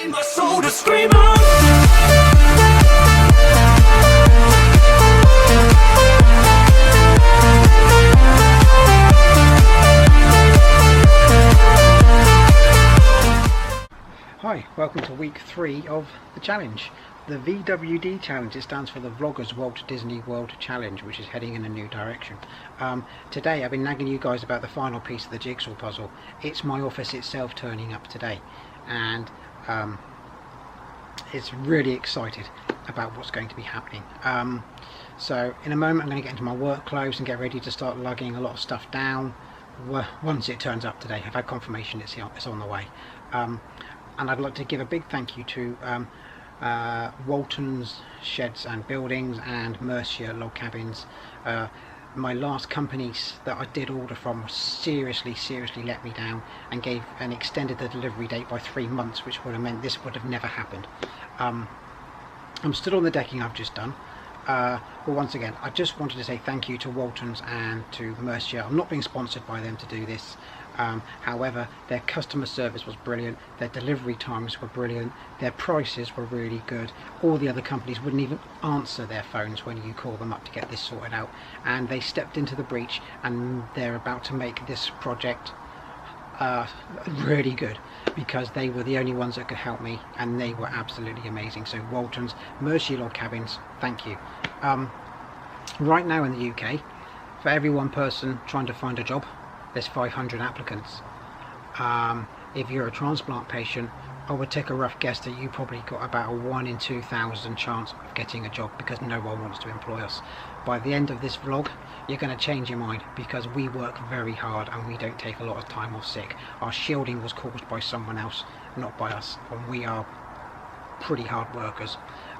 train my soul to scream out. Hi, welcome to week 3 of the challenge. The VWD challenge, it stands for the Vloggers Walt Disney World Challenge, which is heading in a new direction. Today I've been nagging you guys about the final piece of the jigsaw puzzle. It's my office itself turning up today, and it's really excited about what's going to be happening. So in a moment I'm going to get into my work clothes and get ready to start lugging a lot of stuff down once it turns up today. I've had confirmation it's on the way. And I'd like to give a big thank you to Walton's Sheds and Buildings and Mercia Log Cabins. My last companies that I did order from seriously let me down and extended the delivery date by 3 months, which would have meant this would have never happened. I'm still on the decking I've just done. Well, once again, I just wanted to say thank you to Walton's and to Mercia. I'm not being sponsored by them to do this. However, their customer service was brilliant, their delivery times were brilliant, their prices were really good. All the other companies wouldn't even answer their phones when you call them up to get this sorted out, and they stepped into the breach, and they're about to make this project really good, because they were the only ones that could help me, and they were absolutely amazing. So Walton's, Mercia Log Cabins, thank you. Right now in the UK, for every one person trying to find a job, there's 500 applicants. If you're a transplant patient, I would take a rough guess that you probably got about a 1 in 2,000 chance of getting a job, because no one wants to employ us. By the end of this vlog, you're going to change your mind, because we work very hard and we don't take a lot of time off sick. Our shielding was caused by someone else, not by us, and we are pretty hard workers,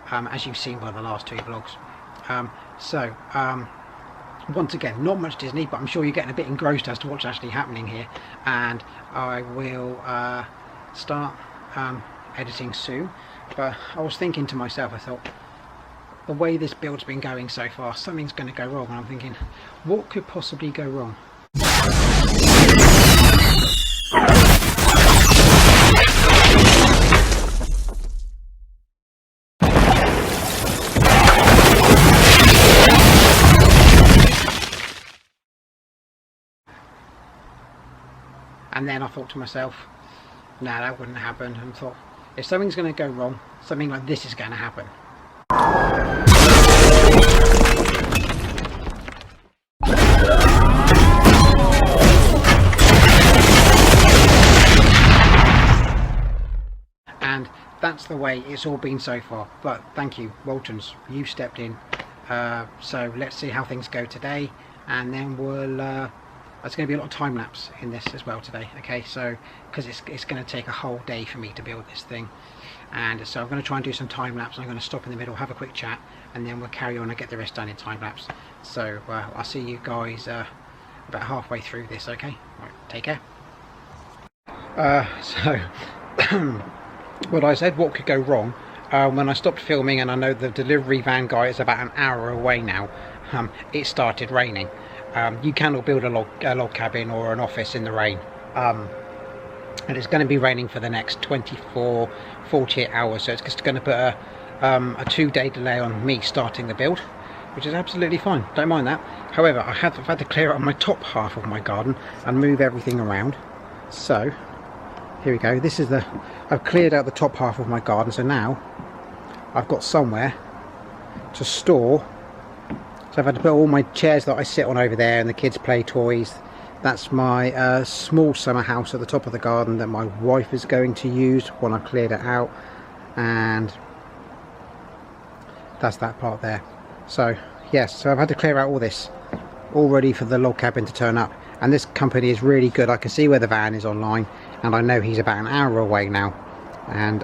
as you've seen by the last 2 vlogs. Once again, not much Disney, but I'm sure you're getting a bit engrossed as to what's actually happening here, and I will start editing soon. But I was thinking to myself, I thought, the way this build's been going so far, something's going to go wrong, and I'm thinking, what could possibly go wrong? And then I thought to myself, nah, that wouldn't happen, and thought, if something's going to go wrong, something like this is going to happen. And that's the way it's all been so far. But thank you, Walton's, you stepped in. So let's see how things go today, and then we'll there's going to be a lot of time lapse in this as well today, okay? So because it's going to take a whole day for me to build this thing, and so I'm going to try and do some time lapse. I'm going to stop in the middle, have a quick chat, and then we'll carry on and get the rest done in time lapse. So I'll see you guys about halfway through this, okay? Right, take care. So what I said, what could go wrong? When I stopped filming, and I know the delivery van guy is about an hour away now, it started raining. You cannot build a log cabin or an office in the rain, and it's going to be raining for the next 48 hours, so it's just going to put a 2-day delay on me starting the build, which is absolutely fine, don't mind that. However, I've had to clear out my top half of my garden and move everything around. So here we go, I've cleared out the top half of my garden, so now I've got somewhere to store. So I've had to put all my chairs that I sit on over there, and the kids' play toys. That's my small summer house at the top of the garden that my wife is going to use when I've cleared it out, and that's that part there. So yes, so I've had to clear out all this, all ready for the log cabin to turn up. And this company is really good. I can see where the van is online, and I know he's about an hour away now, and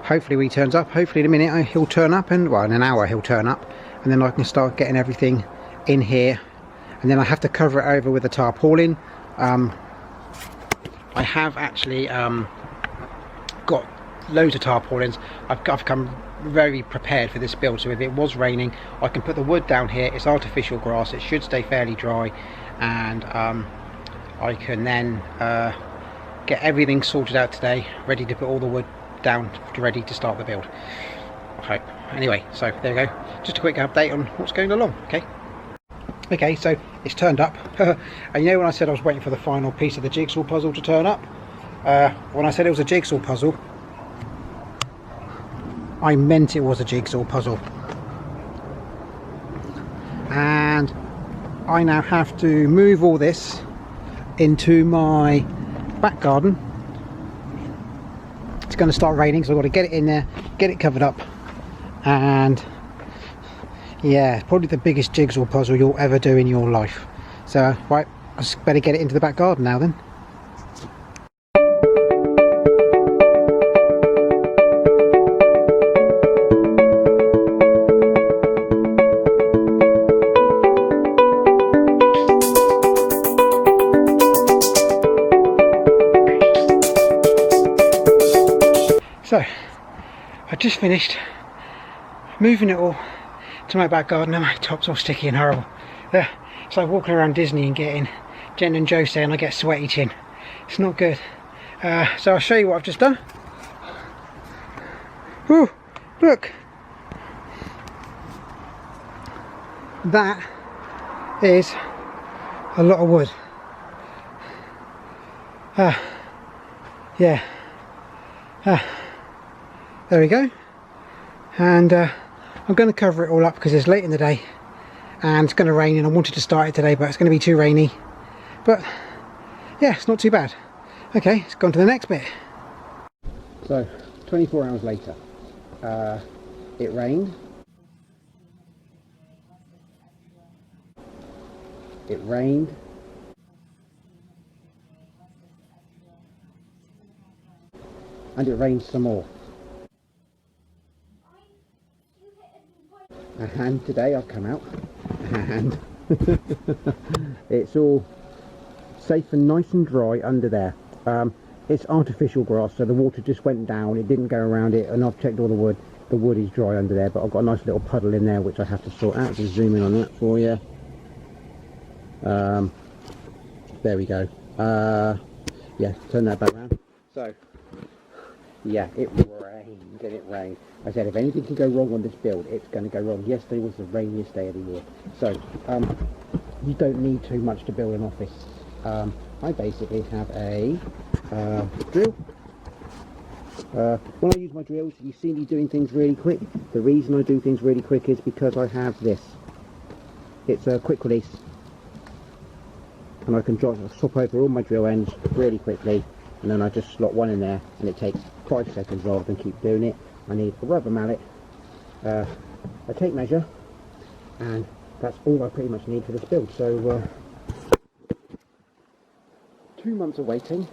hopefully when he turns up, hopefully in a minute he'll turn up, and well, in an hour he'll turn up, and then I can start getting everything in here. And then I have to cover it over with a tarpaulin. I have actually got loads of tarpaulins. I've come very prepared for this build, so if it was raining, I can put the wood down here. It's artificial grass, it should stay fairly dry, and I can then get everything sorted out today, ready to put all the wood down ready to start the build. Okay, anyway, so there we go, just a quick update on what's going along. Okay, so it's turned up. And you know when I said I was waiting for the final piece of the jigsaw puzzle to turn up, when I said it was a jigsaw puzzle, I meant it was a jigsaw puzzle. And I now have to move all this into my back garden. It's going to start raining, so I've got to get it in there, get it covered up, and yeah, it's probably the biggest jigsaw puzzle you'll ever do in your life. So right, I just better get it into the back garden now then. So I just finished moving it all to my back garden, and my top's all sticky and horrible. It's like walking around Disney and getting Jen and Joe saying I get sweaty chin. It's not good. So I'll show you what I've just done. Whew, look, that is a lot of wood. Yeah. There we go, and I'm going to cover it all up because it's late in the day and it's going to rain, and I wanted to start it today but it's going to be too rainy, but yeah, it's not too bad. Okay, let's go on to the next bit. So 24 hours later, it rained, and it rained some more. And today I've come out and it's all safe and nice and dry under there. It's artificial grass, so the water just went down, it didn't go around it, and I've checked all the wood is dry under there, but I've got a nice little puddle in there which I have to sort out. Just zoom in on that for you. There we go. Yeah, turn that back around. So yeah, it rained and it rained. I said if anything can go wrong on this build, it's going to go wrong. Yesterday was the rainiest day of the year. So you don't need too much to build an office. I basically have a drill. When I use my drills, you see me doing things really quick. The reason I do things really quick is because I have this. It's a quick release, and I can swap over all my drill ends really quickly, and then I just slot one in there, and it takes 5 seconds rather than keep doing it. I need a rubber mallet, a tape measure, and that's all I pretty much need for this build. So 2 months of waiting.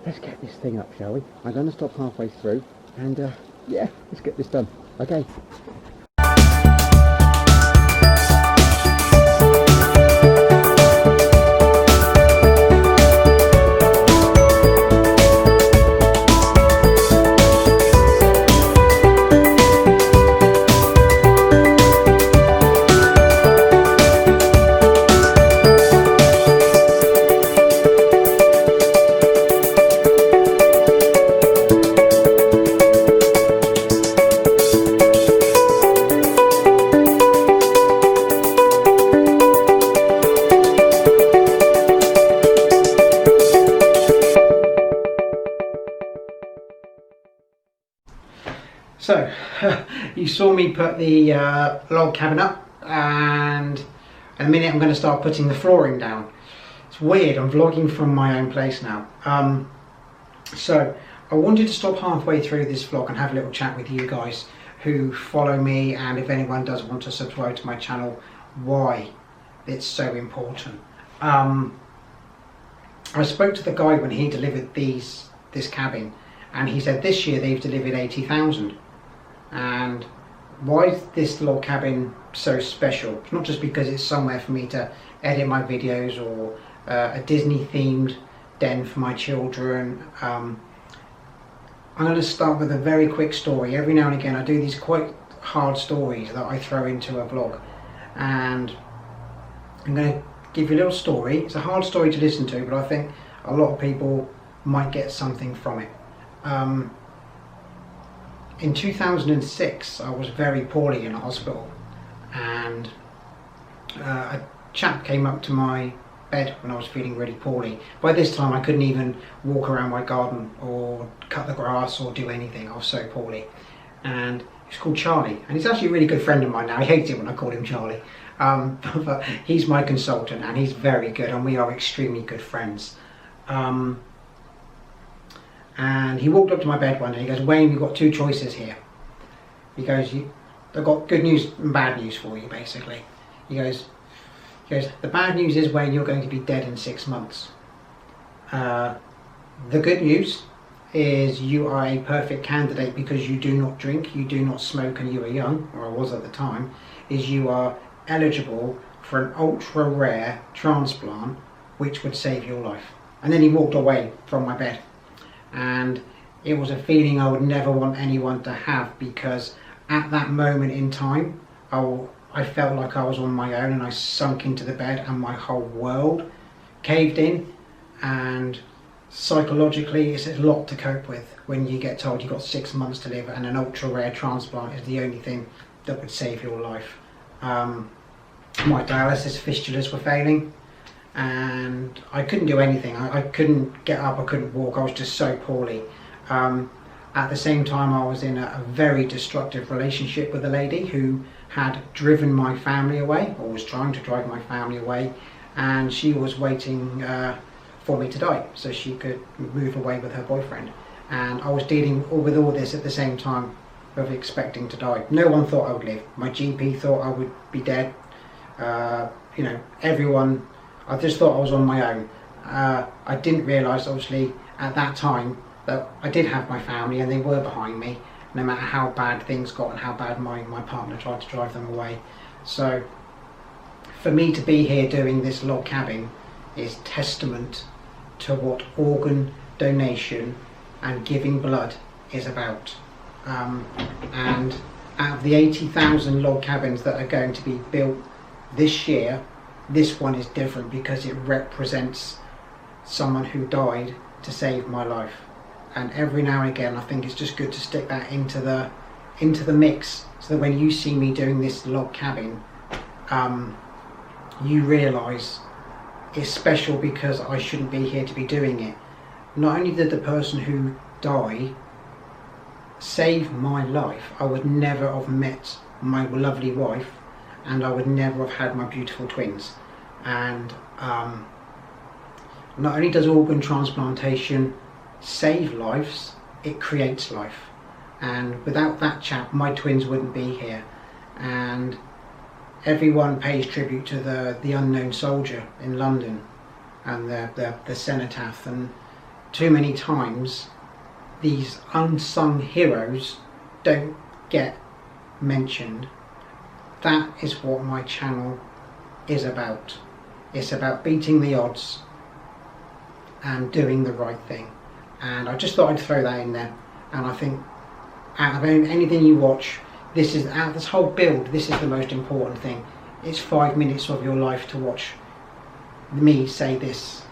Let's get this thing up, shall we? I'm going to stop halfway through, and yeah, let's get this done. Okay. So you saw me put the log cabin up, and in a minute I'm going to start putting the flooring down. It's weird, I'm vlogging from my own place now. So I wanted to stop halfway through this vlog and have a little chat with you guys who follow me, and if anyone does want to subscribe to my channel, why it's so important. I spoke to the guy when he delivered this cabin, and he said this year they've delivered 80,000. And why is this log cabin so special? It's not just because it's somewhere for me to edit my videos, or a Disney themed den for my children. I'm going to start with a very quick story. Every now and again I do these quite hard stories that I throw into a vlog, and I'm going to give you a little story. It's a hard story to listen to, but I think a lot of people might get something from it. In 2006 I was very poorly in a hospital, and a chap came up to my bed when I was feeling really poorly. By this time I couldn't even walk around my garden or cut the grass or do anything. I was so poorly. And he's called Charlie, and he's actually a really good friend of mine now. He hates it when I call him Charlie, but he's my consultant and he's very good, and we are extremely good friends. And he walked up to my bed one day. He goes, "Wayne, you've got two choices here." He goes, "I've got good news and bad news for you, basically." He goes, "The bad news is, Wayne, you're going to be dead in 6 months. The good news is you are a perfect candidate because you do not drink, you do not smoke, and you are young," or I was at the time, "is you are eligible for an ultra rare transplant which would save your life." And then he walked away from my bed. And it was a feeling I would never want anyone to have, because at that moment in time I felt like I was on my own, and I sunk into the bed and my whole world caved in. And psychologically it's a lot to cope with when you get told you've got 6 months to live and an ultra rare transplant is the only thing that would save your life. My dialysis fistulas were failing, and I couldn't do anything. I couldn't get up, I couldn't walk, I was just so poorly. At the same time I was in a very destructive relationship with a lady who had driven my family away, or was trying to drive my family away, and she was waiting for me to die so she could move away with her boyfriend. And I was dealing with all this at the same time of expecting to die. No one thought I would live. My GP thought I would be dead. You know, everyone, I just thought I was on my own. I didn't realise, obviously, at that time that I did have my family and they were behind me, no matter how bad things got and how bad my partner tried to drive them away. So for me to be here doing this log cabin is testament to what organ donation and giving blood is about. And out of the 80,000 log cabins that are going to be built this year, this one is different because it represents someone who died to save my life. And every now and again I think it's just good to stick that into the mix, so that when you see me doing this log cabin, you realise it's special because I shouldn't be here to be doing it. Not only did the person who died save my life, I would never have met my lovely wife, and I would never have had my beautiful twins. And not only does organ transplantation save lives, it creates life. And without that chap, my twins wouldn't be here. And everyone pays tribute to the unknown soldier in London and the cenotaph, and too many times these unsung heroes don't get mentioned. That is what my channel is about. It's about beating the odds and doing the right thing. And I just thought I'd throw that in there. And I think out of anything you watch, out of this whole build, this is the most important thing. It's 5 minutes of your life to watch me say this.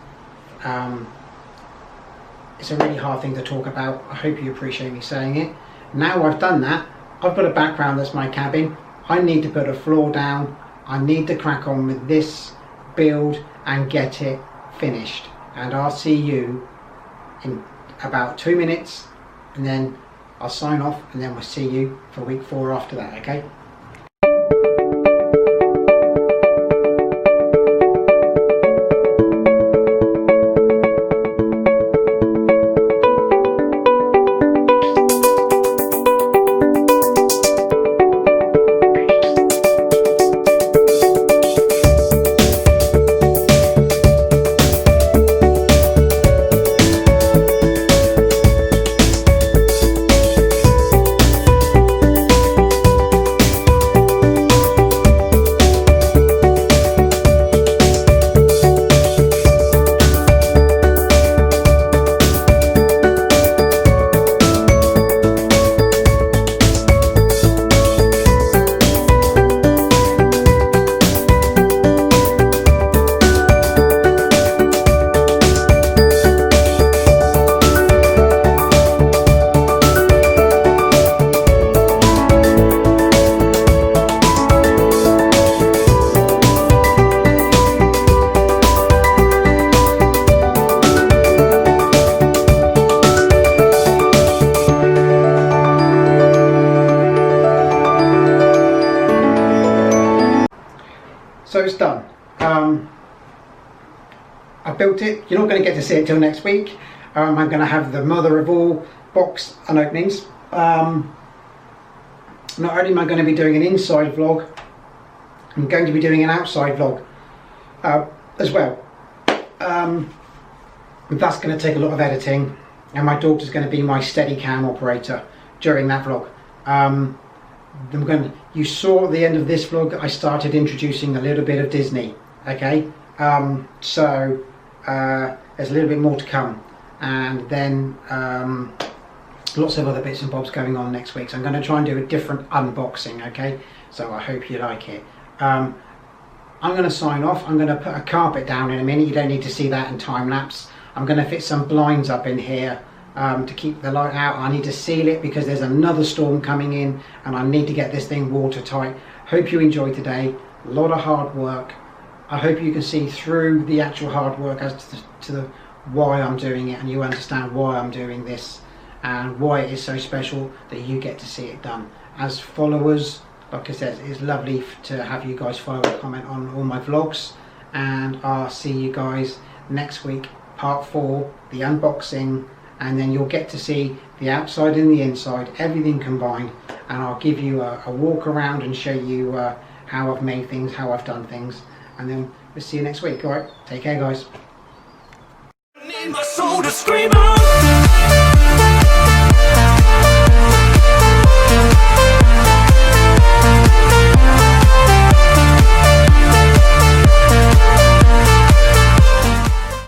It's a really hard thing to talk about. I hope you appreciate me saying it. Now I've done that, I've got a background that's my cabin. I need to put a floor down. I need to crack on with this build and get it finished. And I'll see you in about 2 minutes, and then I'll sign off, and then we'll see you for week 4 after that, okay? So it's done. I built it. You're not going to get to see it till next week. I'm going to have the mother of all box unopenings. Not only am I going to be doing an inside vlog, I'm going to be doing an outside vlog as well. That's going to take a lot of editing, and my daughter's going to be my Steadicam operator during that vlog. You saw at the end of this vlog I started introducing a little bit of Disney, okay? So there's a little bit more to come, and then lots of other bits and bobs going on next week. So I'm going to try and do a different unboxing, okay? So I hope you like it. I'm going to sign off. I'm going to put a carpet down in a minute. You don't need to see that in time lapse. I'm going to fit some blinds up in here to keep the light out. I need to seal it because there's another storm coming in, and I need to get this thing watertight. Hope you enjoyed today. A lot of hard work. I hope you can see through the actual hard work as to the why I'm doing it, and you understand why I'm doing this and why it is so special that you get to see it done. As followers, like I said, it's lovely to have you guys follow and comment on all my vlogs, and I'll see you guys next week, part 4, the unboxing, and then you'll get to see the outside and the inside, everything combined, and I'll give you a walk around and show you how I've made things, how I've done things, and then we'll see you next week. Alright, take care guys. Need my soul to scream out.